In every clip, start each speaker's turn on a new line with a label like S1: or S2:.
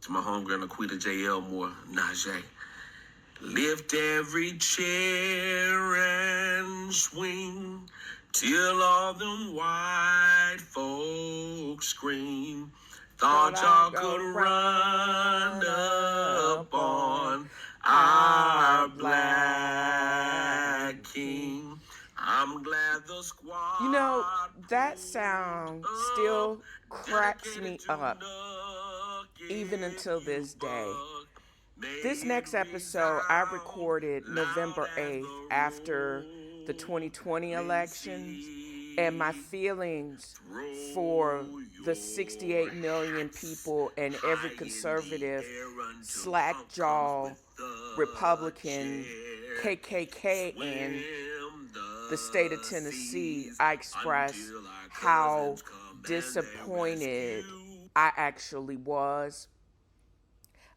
S1: To my homegirl Laquita J. Elmore, Najee. Lift every chair and swing till all them white folks scream. Thought y'all could run up on our black king. I'm glad the squad.
S2: You know, that sound still cracks me up, even until this day. This next episode I recorded November 8th after the 2020 elections, and my feelings for the 68 million people and every conservative, slack-jaw Republican, KKK in the state of Tennessee, I expressed how disappointed I actually was.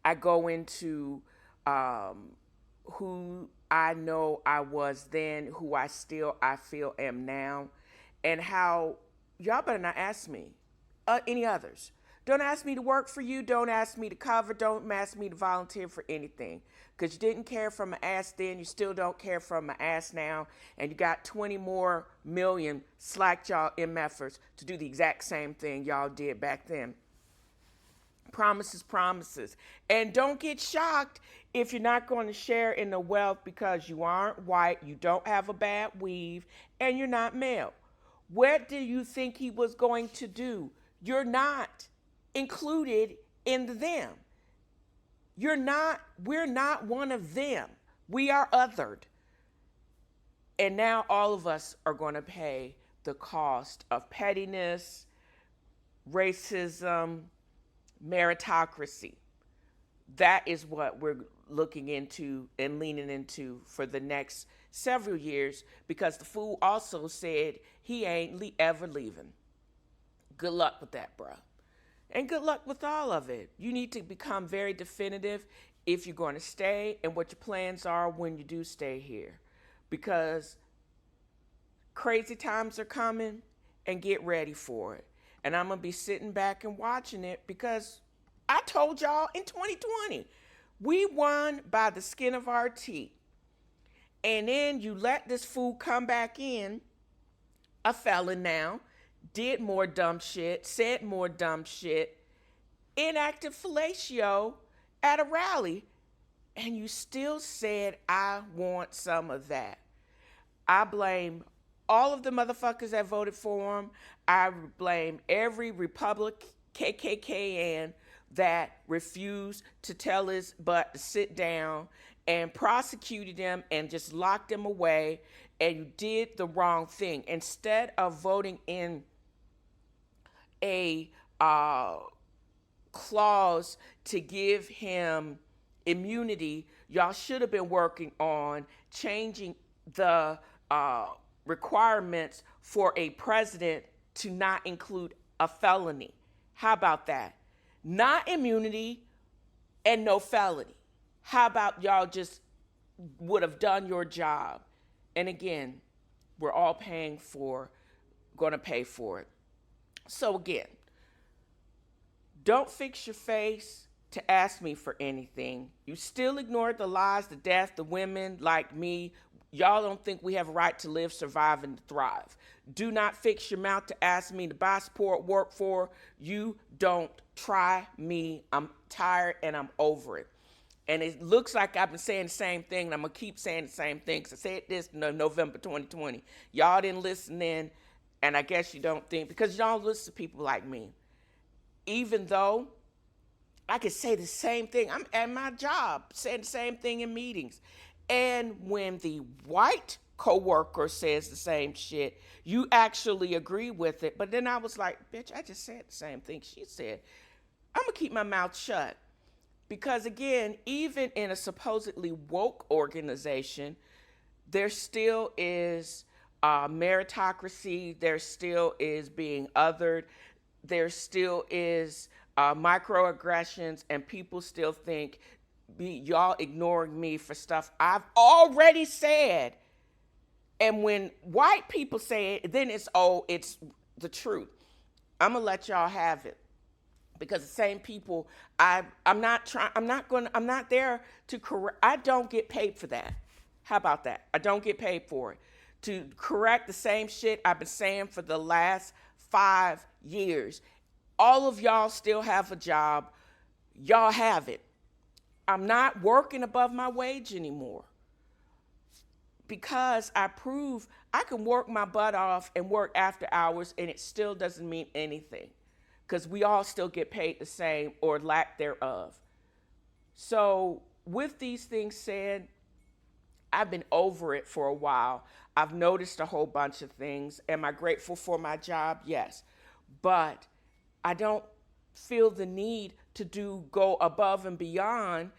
S2: I go into who I know I was then, who I feel am now, and how y'all better not ask me any others. Don't ask me to work for you. Don't ask me to cover. Don't ask me to volunteer for anything. Because you didn't care for my ass then. You still don't care for my ass now. And you got 20 more million slack-jaw MFers to do the exact same thing y'all did back then. Promises, promises. And don't get shocked if you're not going to share in the wealth because you aren't white, you don't have a bad weave, and you're not male. What do you think he was going to do? You're not included in the them. We're not one of them. We are othered. And now all of us are going to pay the cost of pettiness, racism, meritocracy. That is what we're looking into and leaning into for the next several years, because the fool also said he ain't ever leaving. Good luck with that, bruh. And good luck with all of it. You need to become very definitive if you're going to stay and what your plans are when you do stay here. Because crazy times are coming, and get ready for it. And I'm going to be sitting back and watching it because I told y'all in 2020, we won by the skin of our teeth. And then you let this fool come back in, a felon now, did more dumb shit, said more dumb shit, enacted fellatio at a rally, and you still said, I want some of that. I blame all of the motherfuckers that voted for him. I blame every Republican, KKKN that refused to tell his butt to sit down and prosecuted him and just locked him away. And you did the wrong thing. Instead of voting in a clause to give him immunity, y'all should have been working on changing the requirements for a president to not include a felony. How about that? Not immunity and no felony. How about y'all just would have done your job? And again, we're all going to pay for it. So again, don't fix your face to ask me for anything. You still ignored the lies, the death, the women like me. Y'all don't think we have a right to live, survive, and thrive. Do not fix your mouth to ask me to buy, support, work for. You don't try me. I'm tired and I'm over it. And it looks like I've been saying the same thing, and I'm going to keep saying the same thing, because I said this in November 2020. Y'all didn't listen then, and I guess you don't think, because y'all listen to people like me. Even though I could say the same thing. I'm at my job saying the same thing in meetings. And when the white coworker says the same shit, you actually agree with it. But then I was like, bitch, I just said the same thing she said. I'm going to keep my mouth shut. Because again, even in a supposedly woke organization, there still is meritocracy. There still is being othered. There still is microaggressions, and people still think y'all ignoring me for stuff I've already said. And when white people say it, then it's the truth. I'm going to let y'all have it. because the same people, I'm not there to correct. I don't get paid for that. How about that? I don't get paid for it. To correct the same shit I've been saying for the last 5 years. All of y'all still have a job. Y'all have it. I'm not working above my wage anymore because I prove I can work my butt off and work after hours and it still doesn't mean anything because we all still get paid the same or lack thereof. So, with these things said, I've been over it for a while. I've noticed a whole bunch of things. Am I grateful for my job? Yes. But I don't feel the need to go above and beyond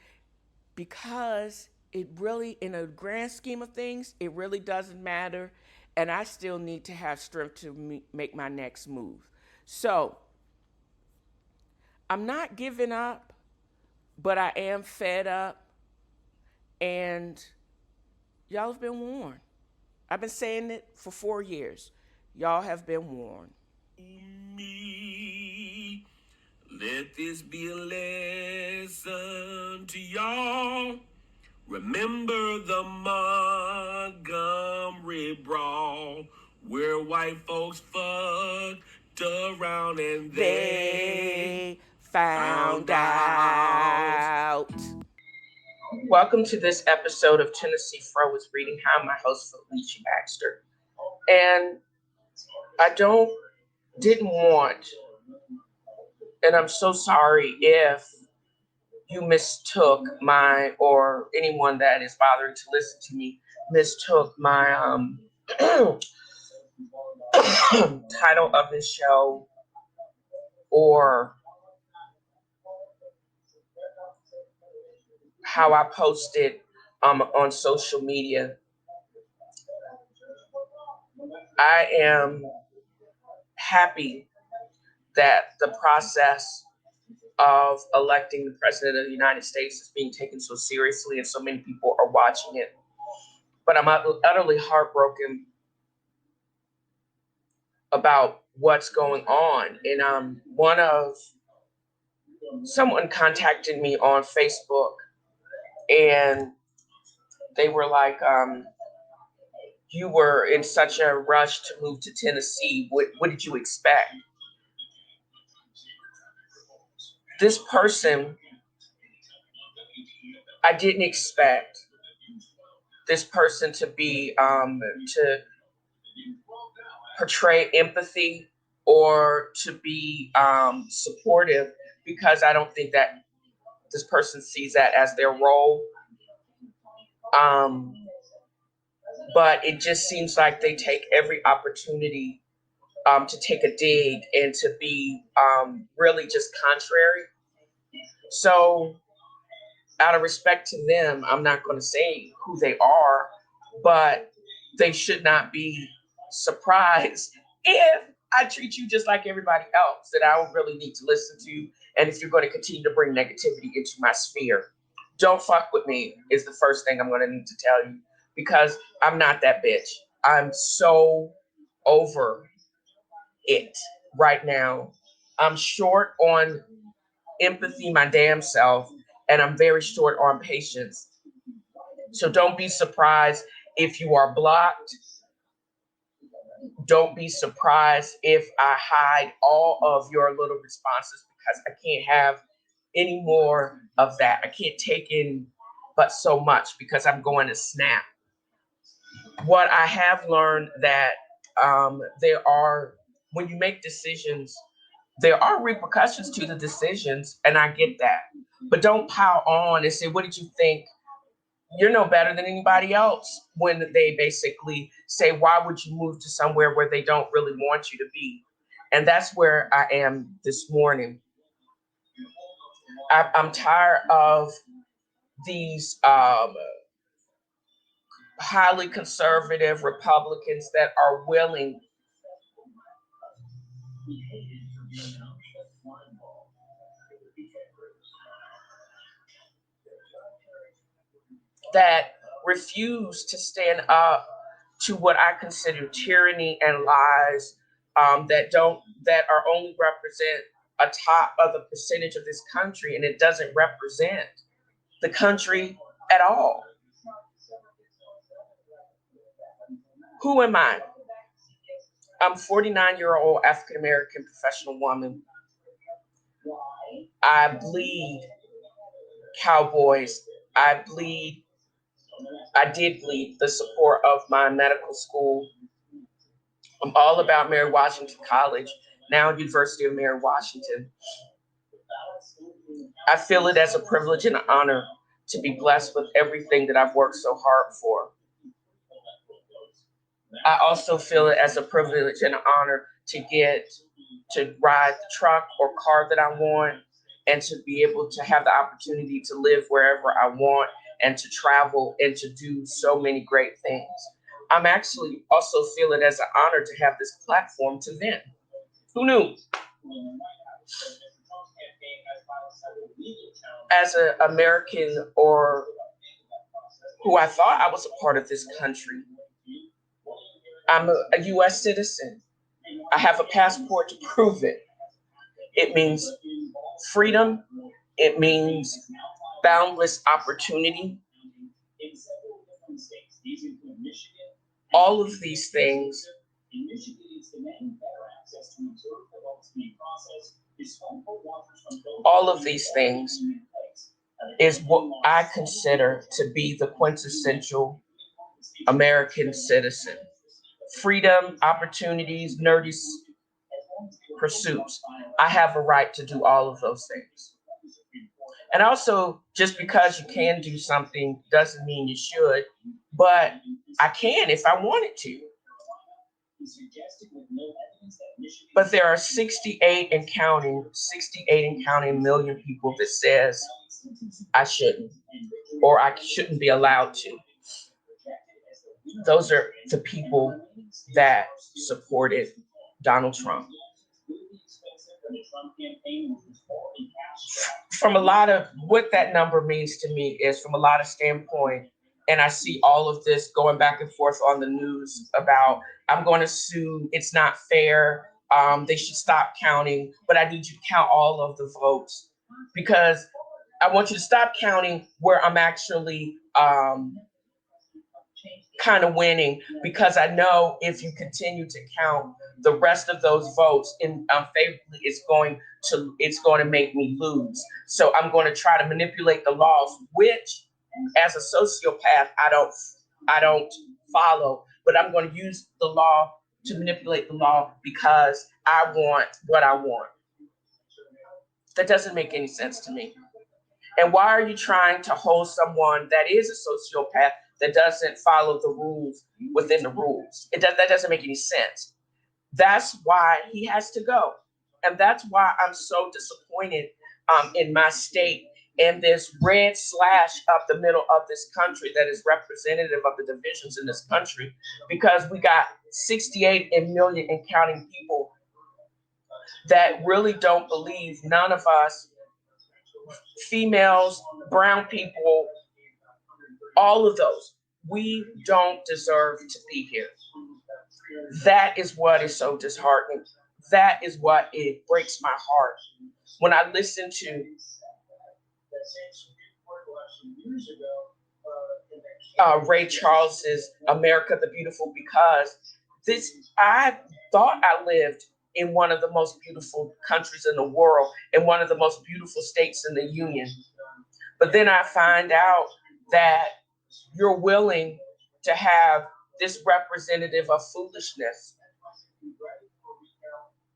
S2: because it really, in a grand scheme of things, it really doesn't matter. And I still need to have strength to make my next move. So I'm not giving up, but I am fed up. And y'all have been warned. I've been saying it for 4 years. Y'all have been warned.
S1: Me, let this be a lesson to y'all. Remember the Montgomery brawl, where white folks fucked around and
S2: they found out. Welcome to this episode of Tennessee Fro is Reading. I'm my host, Felicia Baxter. And I didn't want, and I'm so sorry if you mistook or anyone that is bothering to listen to me, mistook my title of this show or how I posted on social media. I am happy that the process of electing the president of the United States is being taken so seriously and so many people are watching it. But I'm utterly heartbroken about what's going on. And someone contacted me on Facebook and they were like, you were in such a rush to move to Tennessee. What did you expect? This person, I didn't expect this person to be, to portray empathy or to be supportive, because I don't think that this person sees that as their role. But it just seems like they take every opportunity to take a dig and to be really just contrary. So out of respect to them, I'm not going to say who they are, but they should not be surprised if I treat you just like everybody else, that I don't really need to listen to. And if you're going to continue to bring negativity into my sphere, don't fuck with me is the first thing I'm going to need to tell you, because I'm not that bitch. I'm so over it right now. I'm short on empathy, my damn self, and I'm very short on patience. So don't be surprised if you are blocked. Don't be surprised if I hide all of your little responses, because I can't have any more of that. I can't take in but so much because I'm going to snap. What I have learned that when you make decisions, there are repercussions to the decisions, and I get that. But don't pile on and say, what did you think? You're no better than anybody else, when they basically say, why would you move to somewhere where they don't really want you to be? And that's where I am this morning. I'm tired of these highly conservative Republicans that are willing that refuse to stand up to what I consider tyranny and lies, that are only represent a top of the percentage of this country, and it doesn't represent the country at all. Who am I? I'm a 49-year-old African-American professional woman. I bleed cowboys. I did bleed the support of my medical school. I'm all about Mary Washington College, now University of Mary Washington. I feel it as a privilege and an honor to be blessed with everything that I've worked so hard for. I also feel it as a privilege and an honor to get to ride the truck or car that I want, and to be able to have the opportunity to live wherever I want and to travel and to do so many great things. I'm actually also feel it as an honor to have this platform to vent. Who knew? As an American, or who I thought I was a part of this country, I'm a U.S. citizen. I have a passport to prove it. It means freedom. It means boundless opportunity. All of these things is what I consider to be the quintessential American citizen. Freedom, opportunities, nerdy pursuits. I have a right to do all of those things. And also, just because you can do something doesn't mean you should, but I can if I wanted to. But there are 68 and counting million people that says I shouldn't, or I shouldn't be allowed to. Those are the people that supported Donald Trump. From a lot of what that number means to me is from a lot of standpoint, and I see all of this going back and forth on the news about I'm going to sue, it's not fair, they should stop counting, but I need you to count all of the votes because I want you to stop counting where I'm actually kind of winning, because I know if you continue to count the rest of those votes in unfavorably, it's going to make me lose. So I'm going to try to manipulate the laws, which as a sociopath I don't follow, but I'm going to use the law to manipulate the law because I want what I want. That doesn't make any sense to me. And why are you trying to hold someone that is a sociopath that doesn't follow the rules within the rules? That doesn't make any sense. That's why he has to go. And that's why I'm so disappointed in my state and this red slash up the middle of this country that is representative of the divisions in this country, because we got 68 million and counting people that really don't believe, none of us, females, brown people, all of those, we don't deserve to be here. That is what is so disheartening. That is what it breaks my heart when I listen to Ray Charles's America the Beautiful, because I thought I lived in one of the most beautiful countries in the world, in one of the most beautiful states in the union. But then I find out that you're willing to have this representative of foolishness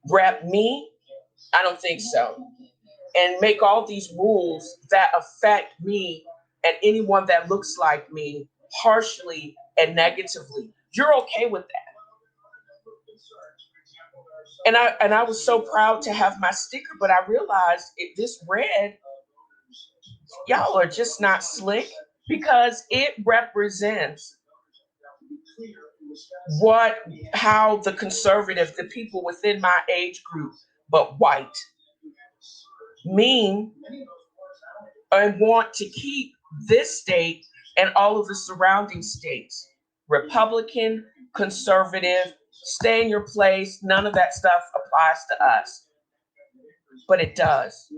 S2: rep me? I don't think so. And make all these rules that affect me and anyone that looks like me harshly and negatively. You're okay with that? And I was so proud to have my sticker, but I realized this red, y'all are just not slick, because it represents how the conservative, the people within my age group, but white, mean and want to keep this state and all of the surrounding states Republican, conservative, stay in your place. None of that stuff applies to us. but it does.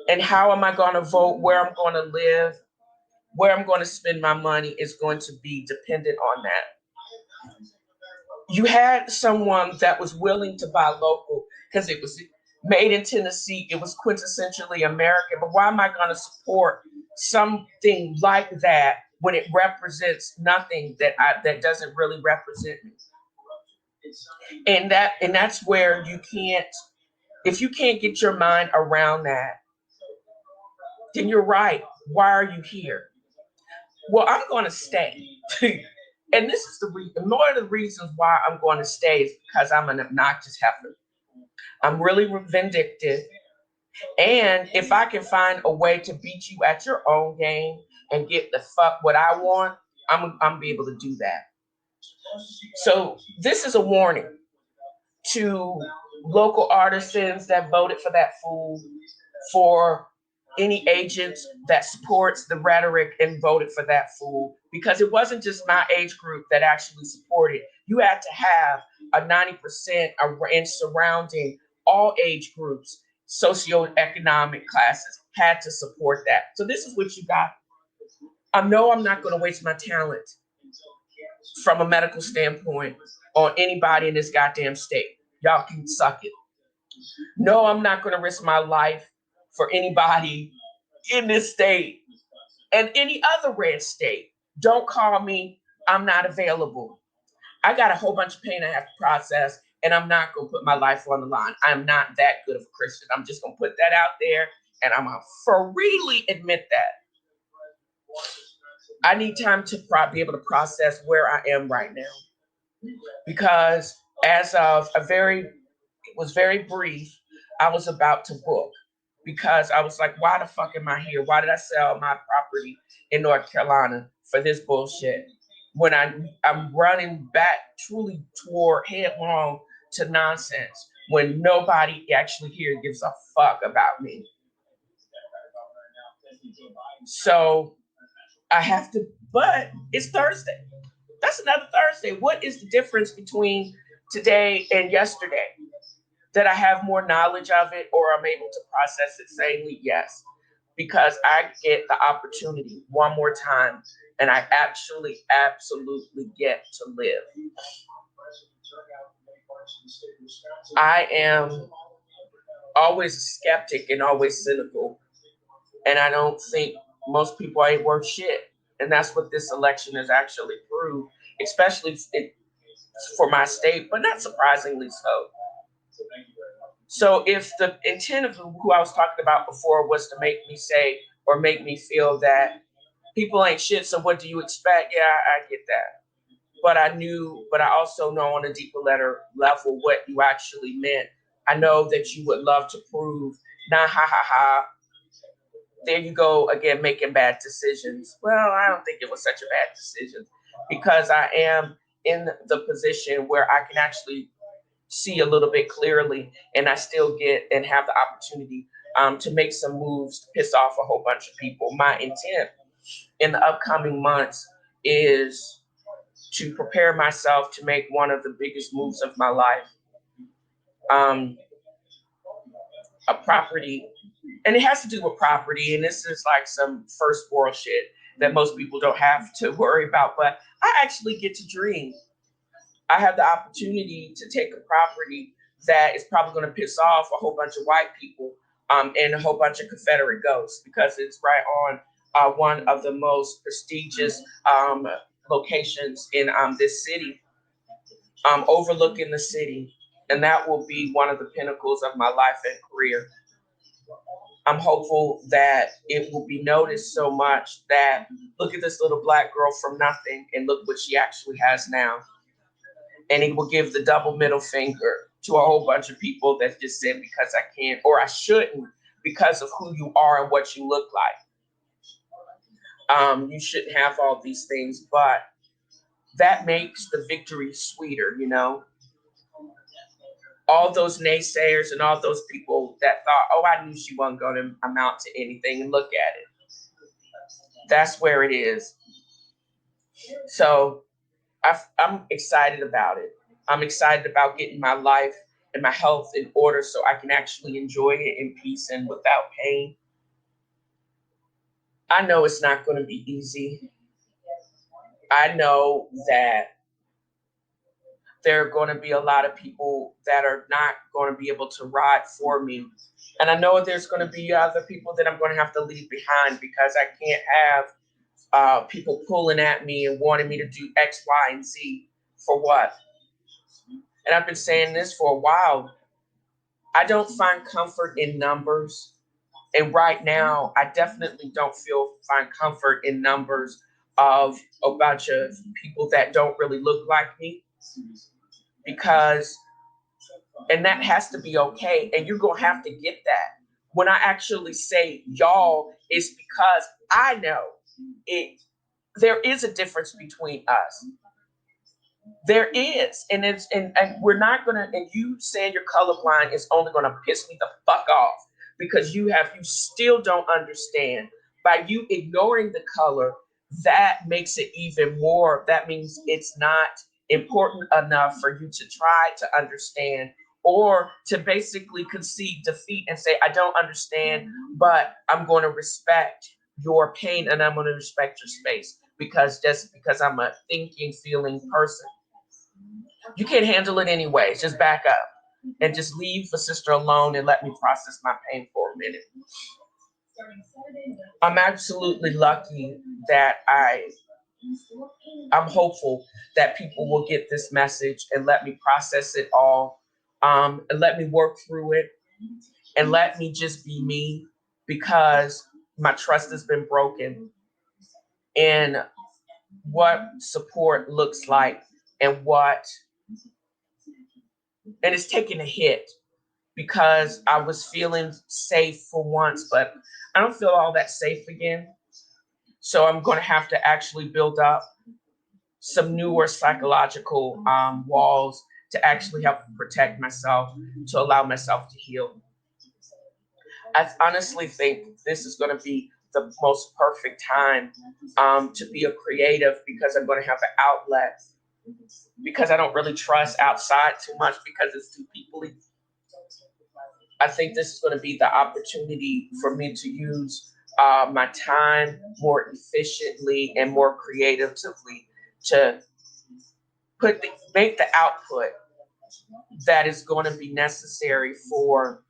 S2: And how am I going to vote, where I'm going to live, where I'm going to spend my money is going to be dependent on that. You had someone that was willing to buy local because it was made in Tennessee. It was quintessentially American. But why am I going to support something like that when it represents nothing that doesn't really represent me? And that's where you can't, if you can't get your mind around that, then you're right. Why are you here? Well, I'm going to stay. And this is the reason, one of the reasons why I'm going to stay is because I'm an obnoxious heifer. I'm really vindictive. And if I can find a way to beat you at your own game and get the fuck what I want, I'm be able to do that. So this is a warning to local artisans that voted for that fool, for any agents that supports the rhetoric and voted for that fool, because it wasn't just my age group that actually supported. You had to have a 90% in surrounding all age groups, socioeconomic classes had to support that. So this is what you got. I know I'm not going to waste my talent from a medical standpoint on anybody in this goddamn state. Y'all can suck it. No, I'm not going to risk my life for anybody in this state and any other red state. Don't call me. I'm not available. I got a whole bunch of pain I have to process, and I'm not going to put my life on the line. I'm not that good of a Christian. I'm just going to put that out there, and I'm going to freely admit that. I need time to be able to process where I am right now, because as of it was very brief, I was about to book, because I was like, why the fuck am I here? Why did I sell my property in North Carolina for this bullshit when I'm running back truly toward headlong to nonsense when nobody actually here gives a fuck about me? So I have to, but it's Thursday. That's another Thursday. What is the difference between today and yesterday? That I have more knowledge of it, or I'm able to process it sanely? Yes, because I get the opportunity one more time, and I absolutely get to live. I am always a skeptic and always cynical, and I don't think most people ain't worth shit. And that's what this election has actually proved, especially for my state, but not surprisingly so. So if the intent of who I was talking about before was to make me say or make me feel that people ain't shit, so what do you expect? Yeah, I get that. But I also know on a deeper level what you actually meant. I know that you would love to prove, nah, ha, ha, ha. There you go again, making bad decisions. Well, I don't think it was such a bad decision, because I am in the position where I can actually see a little bit clearly, and I still get and have the opportunity to make some moves to piss off a whole bunch of people. My intent in the upcoming months is to prepare myself to make one of the biggest moves of my life. A property, and it has to do with property, and this is like some first world shit that most people don't have to worry about, but I actually get to dream. I have the opportunity to take a property that is probably going to piss off a whole bunch of white people and a whole bunch of Confederate ghosts, because it's right on one of the most prestigious locations in this city, overlooking the city. And that will be one of the pinnacles of my life and career. I'm hopeful that it will be noticed so much that look at this little black girl from nothing and look what she actually has now. And it will give the double middle finger to a whole bunch of people that just said because I can't or I shouldn't because of who you are and what you look like. You shouldn't have all these things, but that makes the victory sweeter, you know? All those naysayers and all those people that thought, oh, I knew she wasn't going to amount to anything, and look at it. That's where it is. So I'm excited about it. I'm excited about getting my life and my health in order so I can actually enjoy it in peace and without pain. I know it's not going to be easy. I know that there are going to be a lot of people that are not going to be able to ride for me. And I know there's going to be other people that I'm going to have to leave behind because I can't have people pulling at me and wanting me to do X, Y, and Z for what? And I've been saying this for a while. I don't find comfort in numbers. And right now, I definitely don't find comfort in numbers of a bunch of people that don't really look like me. Because, and that has to be okay. And you're going to have to get that. When I actually say y'all, it's because I know there is a difference between us. There is, and we're not gonna. And you saying you're colorblind is only gonna piss me the fuck off because you still don't understand. By you ignoring the color, that makes it even more. That means it's not important enough for you to try to understand or to basically concede defeat and say, I don't understand, but I'm going to respect your pain and I'm going to respect your space just because I'm a thinking, feeling person. You can't handle it anyways. Just back up and just leave the sister alone and let me process my pain for a minute. I'm absolutely lucky that I'm hopeful that people will get this message and let me process it all, and let me work through it and let me just be me because my trust has been broken in what support looks like and it's taking a hit because I was feeling safe for once, but I don't feel all that safe again. So I'm going to have to actually build up some newer psychological walls to actually help protect myself, to allow myself to heal. I honestly think this is going to be the most perfect time to be a creative because I'm going to have an outlet because I don't really trust outside too much because it's too peoply. I think this is going to be the opportunity for me to use my time more efficiently and more creatively to make the output that is going to be necessary for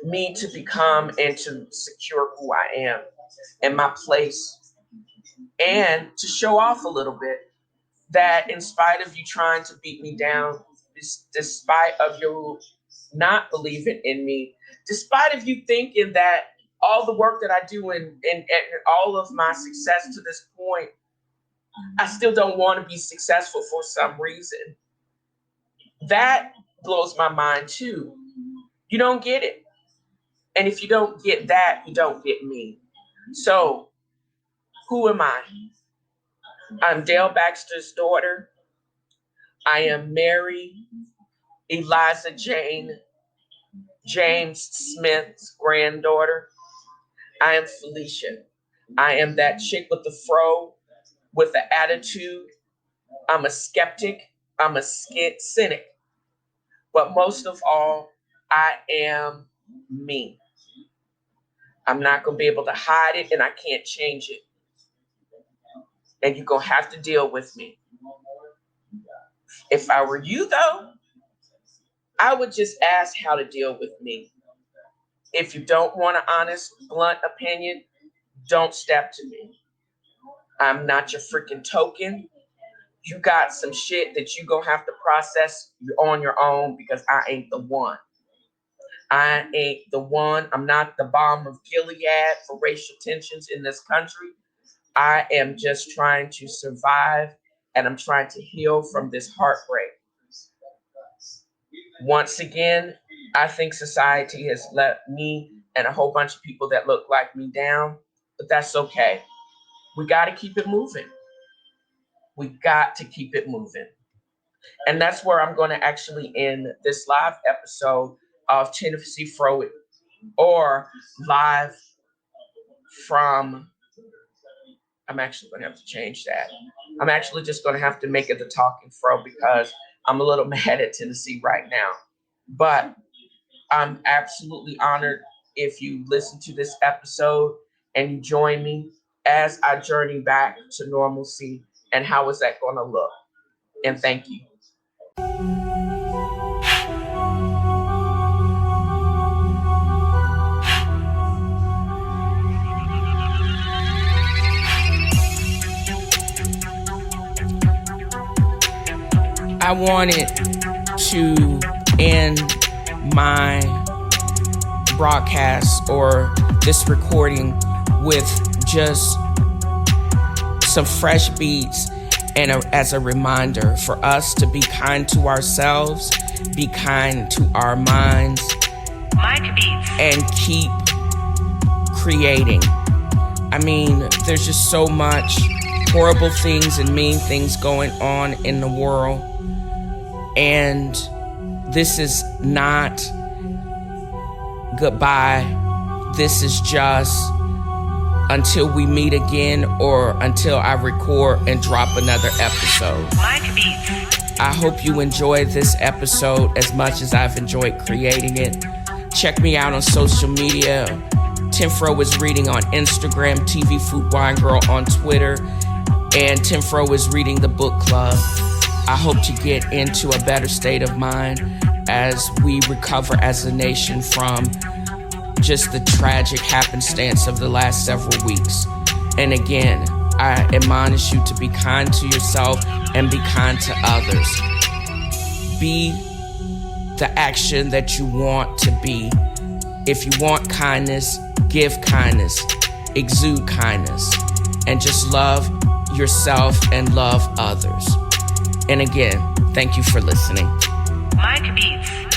S2: me to become and to secure who I am and my place and to show off a little bit that in spite of you trying to beat me down, despite of you not believing in me, despite of you thinking that all the work that I do and all of my success to this point, I still don't want to be successful for some reason. That blows my mind too. You don't get it. And if you don't get that, you don't get me. So, who am I? I'm Dale Baxter's daughter. I am Mary Eliza Jane James Smith's granddaughter. I am Felicia. I am that chick with the fro, with the attitude. I'm a skeptic. I'm a cynic. But most of all, I am me. I'm not going to be able to hide it and I can't change it. And you're going to have to deal with me. If I were you, though, I would just ask how to deal with me. If you don't want an honest, blunt opinion, don't step to me. I'm not your freaking token. You got some shit that you gonna have to process on your own because I ain't the one. I ain't the one. I'm not the balm of Gilead for racial tensions in this country. I am just trying to survive and I'm trying to heal from this heartbreak. Once again, I think society has let me and a whole bunch of people that look like me down, but that's okay. We got to keep it moving. We got to keep it moving. And that's where I'm going to actually end this live episode of Tennessee Fro, or live from, I'm actually going to have to change that. I'm actually just going to have to make it the Talking Fro because
S3: I'm a little mad at Tennessee right now. But I'm absolutely honored if you listen to this episode and you join me as I journey back to normalcy. And how is that going to look? And thank you.
S2: I wanted to end my broadcast or this recording with just some fresh beats and as a reminder for us to be kind to ourselves, be kind to our minds, and keep creating. I mean, there's just so much horrible things and mean things going on in the world. And this is not goodbye. This is just until we meet again or until I record and drop another episode. I hope you enjoyed this episode as much as I've enjoyed creating it. Check me out on social media. Tenfro is reading on Instagram, TV Food Wine Girl on Twitter, and Tenfro is reading the book club. I hope to get into a better state of mind as we recover as a nation from just the tragic happenstance of the last several weeks. And again, I admonish you to be kind to yourself and be kind to others. Be the action that you want to be. If you want kindness, give kindness, exude kindness, and just love yourself and love others. And again, thank you for listening.
S4: Mike Beats.